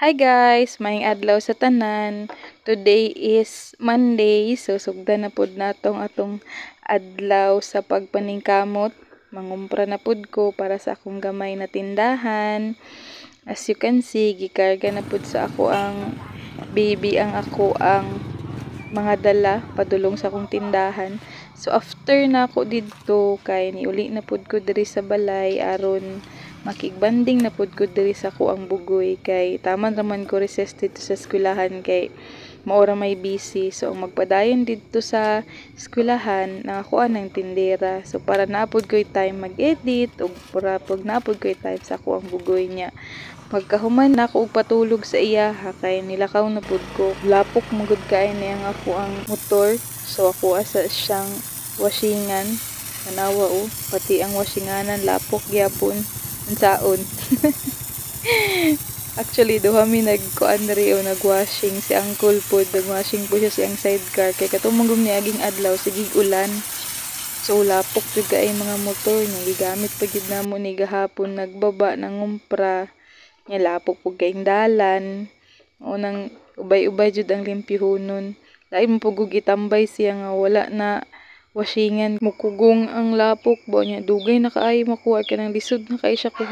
Hi guys, maayong adlaw sa tanan. Today is Monday, so sugdan na pud natong atong adlaw sa pagpaningkamot. Mangumpra na pud ko para sa akong gamay na tindahan. As you can see, gikarga na pud sa ako ang baby ang ako ang mga dala padulong sa akong tindahan. So after na ako didto kay niuli na pud ko diri sa balay aron makigbanding na pud ko diri sa ko ang bugoy kay taman raman ko recess dito sa eskwelahan kay maora may busy. So ang magpadayon dito sa eskwelahan nakakuha ng tindera. So para naapod ko'y time mag-edit o para pag naapod ko'y time sa ko ang bugoy niya. Pagkahuman na ako og patulog sa iya kay nilakaw na pud ko. Lapok mugod kay niya nga ako ang motor. So ako asa siyang washingan. Tanawa pati ang washinganan lapok gyapon unsaon. Actually duha mi nagkuan diri o nagwashing si Uncle pod nagwashing po siya siyang sidecar kay katumong ni aging adlaw sige ulan. So lapok jud kay mga motor nga gigamit pa gid namo ni gahapon nagbaba nang umpra. Nga lapok po kayong dalan. O nang ubay-ubay jud ang limpyohonon. Lain mo pugog itambay siya nga wala na washingan. Mukugong ang lapok ba niya. Dugay na kaayo makuha ka ng lisod na kay siya kuha.